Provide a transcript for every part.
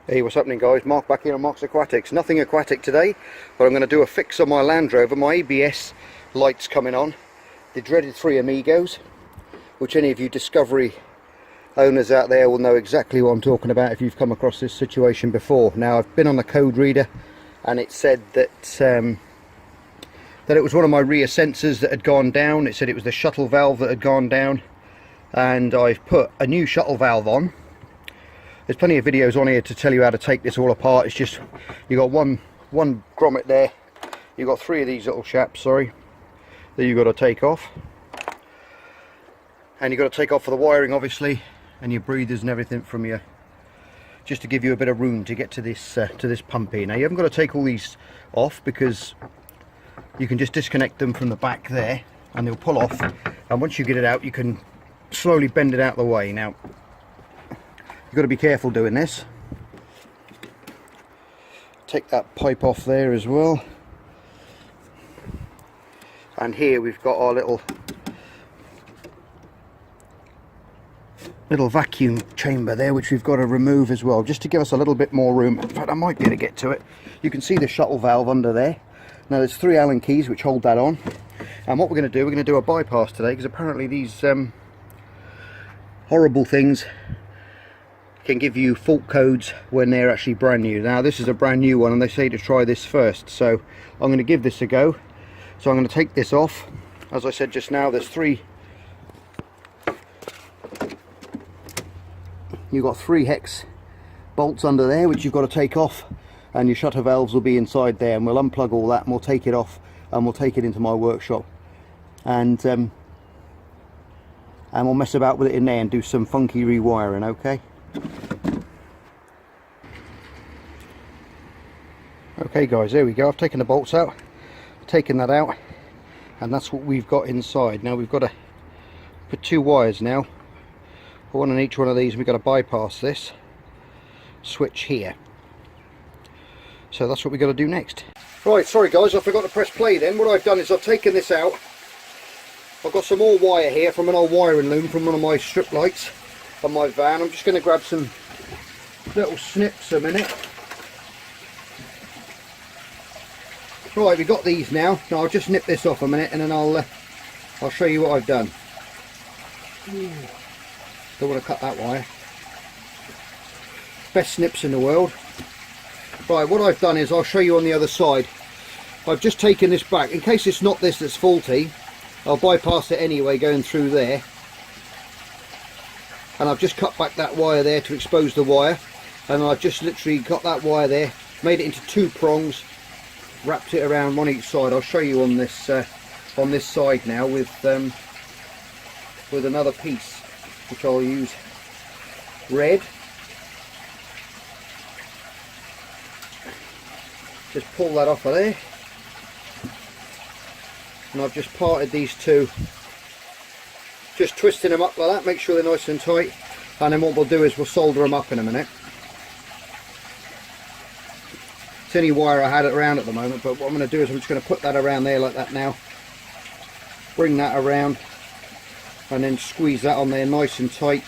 Hey, what's happening guys? Mark back here on Mark's Aquatics. Nothing aquatic today, but I'm going to do a fix on my Land Rover. My ABS lights coming on. The dreaded three amigos, which any of you Discovery owners out there will know exactly what I'm talking about if you've come across this situation before. Now, I've been on the code reader and it said that it was one of my rear sensors that had gone down. It said it was the shuttle valve that had gone down, and I've put a new shuttle valve on. There's plenty of videos on here to tell you how to take this all apart. It's just, you got one grommet there, you've got three of these little chaps, sorry, that you've got to take off, and you've got to take off for the wiring obviously, and your breathers and everything from your, just to give you a bit of room to get to this pump here. Now you haven't got to take all these off because you can just disconnect them from the back there and they'll pull off, and once you get it out you can slowly bend it out of the way. Now you've got to be careful doing this. Take that pipe off there as well, and here we've got our little vacuum chamber there, which we've got to remove as well, just to give us a little bit more room. In fact, I might be able to get to it. You can see the shuttle valve under there. Now there's three Allen keys which hold that on, and what we're going to do, we're going to do a bypass today, because apparently these horrible things can give you fault codes when they're actually brand new. Now this is a brand new one and they say to try this first, so I'm going to give this a go. So I'm going to take this off. As I said just now, there's you've got three hex bolts under there which you've got to take off, and your shutter valves will be inside there, and we'll unplug all that and we'll take it off and we'll take it into my workshop, and we'll mess about with it in there and do some funky rewiring. Okay. Okay guys, there we go. I've taken the bolts out, taken that out, and that's what we've got inside. Now we've got to put two wires now, one on each one of these, and we've got to bypass this switch here. So that's what we've got to do next. Right, sorry guys, I forgot to press play then. What I've done is I've taken this out. I've got some more wire here from an old wiring loom from one of my strip lights on my van. I'm just going to grab some little snips a minute. Right, we've got these now. Now I'll just nip this off a minute and then I'll show you what I've done. Don't want to cut that wire. Best snips in the world. Right, what I've done is I'll show you on the other side. I've just taken this back. In case it's not this that's faulty, I'll bypass it anyway going through there. And I've just cut back that wire there to expose the wire, and I've just literally got that wire there, made it into two prongs, wrapped it around on each side. I'll show you on this side now with another piece which I'll use red. Just pull that off of there, and I've just parted these two, just twisting them up like that, make sure they're nice and tight, and then what we'll do is we'll solder them up in a minute. It's any wire I had it around at the moment, but what I'm going to do is I'm just going to put that around there like that now, bring that around, and then squeeze that on there nice and tight.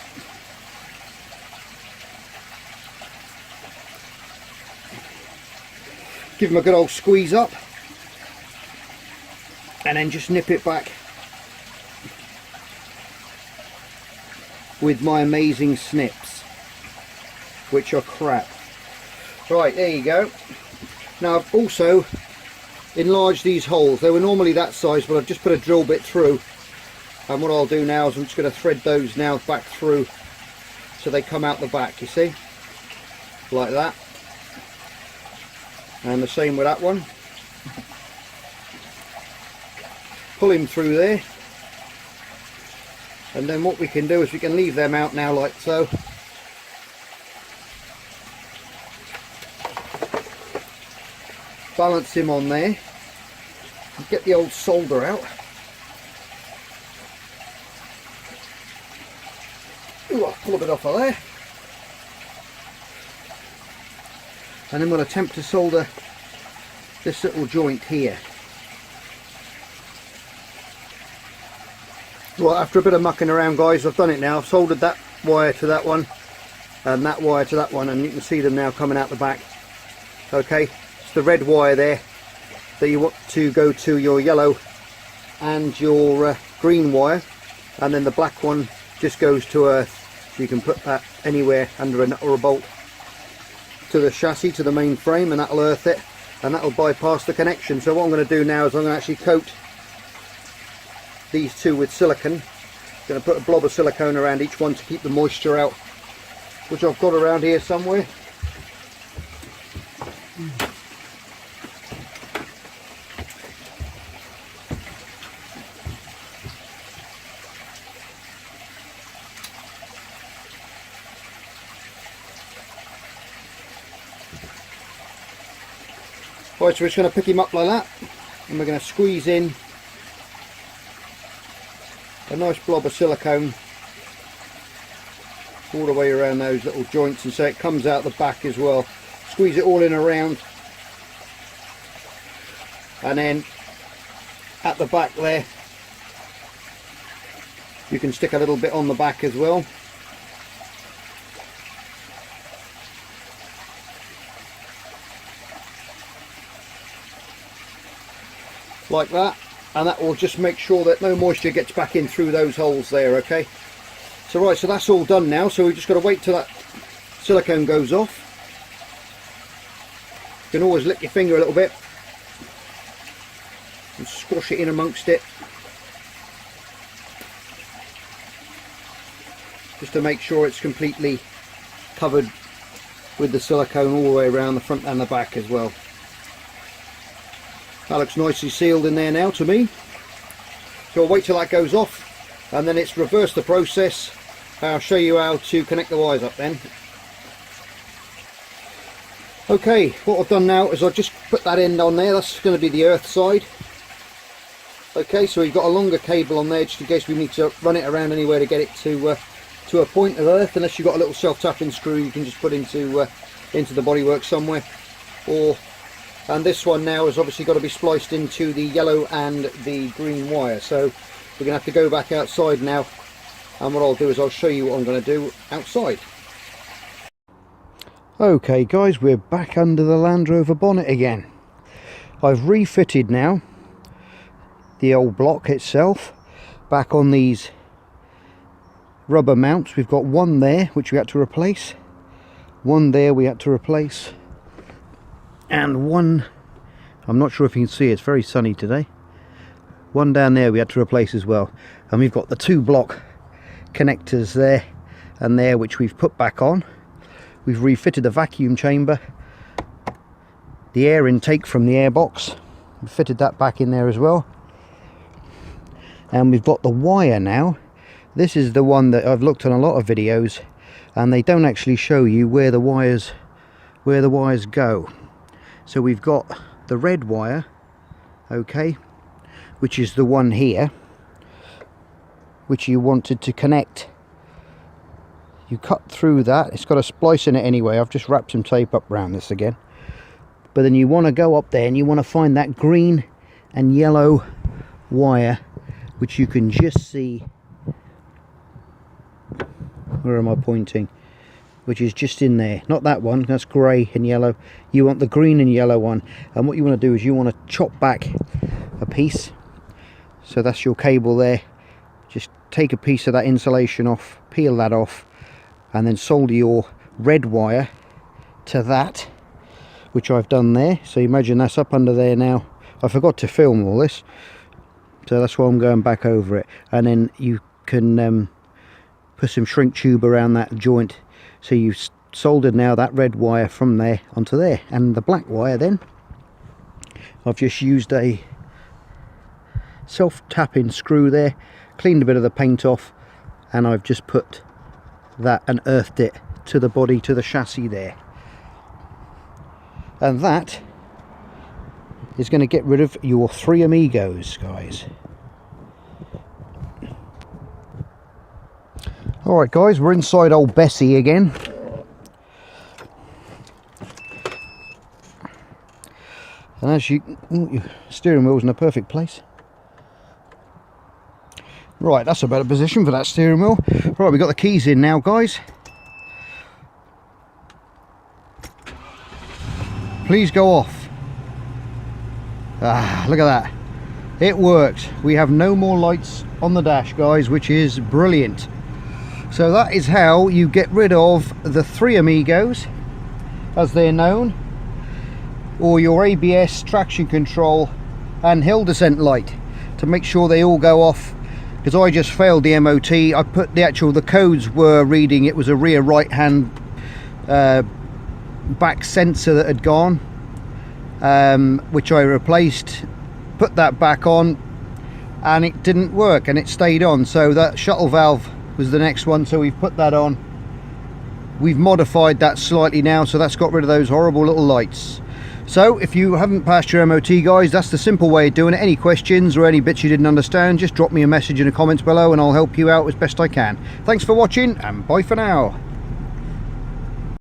Give them a good old squeeze up, and then just nip it back with my amazing snips, which are crap. Right, there you go. Now I've also enlarged these holes. They were normally that size, but I've just put a drill bit through, and what I'll do now is I'm just going to thread those now back through so they come out the back, you see, like that. And the same with that one. Pull him through there, and then what we can do is we can leave them out now like so. Balance him on there, get the old solder out. Ooh, I'll pull a bit off of there, and then we'll attempt to solder this little joint here. Right, after a bit of mucking around guys, I've done it now. I've soldered that wire to that one, and that wire to that one, and you can see them now coming out the back. Okay, it's the red wire there that you want to go to your yellow and your green wire, and then the black one just goes to earth. You can put that anywhere under a nut or a bolt to the chassis, to the main frame, and that'll earth it, and that'll bypass the connection. So what I'm going to do now is I'm going to actually coat these two with silicone. I'm going to put a blob of silicone around each one to keep the moisture out, which I've got around here somewhere. Right, so we're just going to pick him up like that, and we're going to squeeze in a nice blob of silicone all the way around those little joints, and so it comes out the back as well. Squeeze it all in around, and then at the back there you can stick a little bit on the back as well. Like that, and that will just make sure that no moisture gets back in through those holes there. Okay, so right, so that's all done now, so we've just got to wait till that silicone goes off. You can always lick your finger a little bit and squash it in amongst it, just to make sure it's completely covered with the silicone all the way around the front and the back as well. That looks nicely sealed in there now to me. So I'll wait till that goes off, and then it's reverse the process. I'll show you how to connect the wires up then. Okay, what I've done now is I've just put that end on there. That's going to be the earth side. Okay, so we've got a longer cable on there just in case we need to run it around anywhere to get it to a point of earth. Unless you've got a little self-tapping screw you can just put into the bodywork somewhere. And this one now has obviously got to be spliced into the yellow and the green wire, so we're going to have to go back outside now, and what I'll do is I'll show you what I'm going to do outside. Okay guys, we're back under the Land Rover bonnet again. I've refitted now the old block itself back on these rubber mounts. We've got one there which we had to replace, one there we had to replace, and one, I'm not sure if you can see, it's very sunny today, one down there we had to replace as well. And we've got the two block connectors there and there which we've put back on. We've refitted the vacuum chamber, the air intake from the airbox, we've fitted that back in there as well. And we've got the wire now. This is the one that I've looked on a lot of videos and they don't actually show you where the wires go. So we've got the red wire, okay, which is the one here, which you wanted to connect. You cut through that, it's got a splice in it anyway. I've just wrapped some tape up around this again. But then you want to go up there and you want to find that green and yellow wire, which you can just see, where am I pointing? Which is just in there, not that one, that's grey and yellow. You want the green and yellow one, and what you want to do is you want to chop back a piece. So that's your cable there. Just take a piece of that insulation off, peel that off, and then solder your red wire to that, which I've done there. So imagine that's up under there now. I forgot to film all this, so that's why I'm going back over it. And then you can put some shrink tube around that joint. So you've soldered now that red wire from there onto there, and the black wire then I've just used a self-tapping screw there, cleaned a bit of the paint off, and I've just put that and earthed it to the body, to the chassis there. And that is going to get rid of your three amigos, guys. Alright guys, we're inside old Bessie again. And as you, your steering wheel's in a perfect place. Right, that's a better position for that steering wheel. Right, we've got the keys in now, guys. please go off. Ah, look at that, it works. We have no more lights on the dash, guys, which is brilliant. So that is how you get rid of the 3 amigos, as they're known, or your ABS, traction control and hill descent light, to make sure they all go off. Because I just failed the MOT. I put the codes were reading it was a rear right hand back sensor that had gone, which I replaced, put that back on, and it didn't work, and it stayed on. So that shuttle valve was the next one, so we've put that on. We've modified that slightly now, so that's got rid of those horrible little lights. So if you haven't passed your MOT, guys, that's the simple way of doing it. Any questions or any bits you didn't understand, just drop me a message in the comments below and I'll help you out as best I can. Thanks for watching, and bye for now.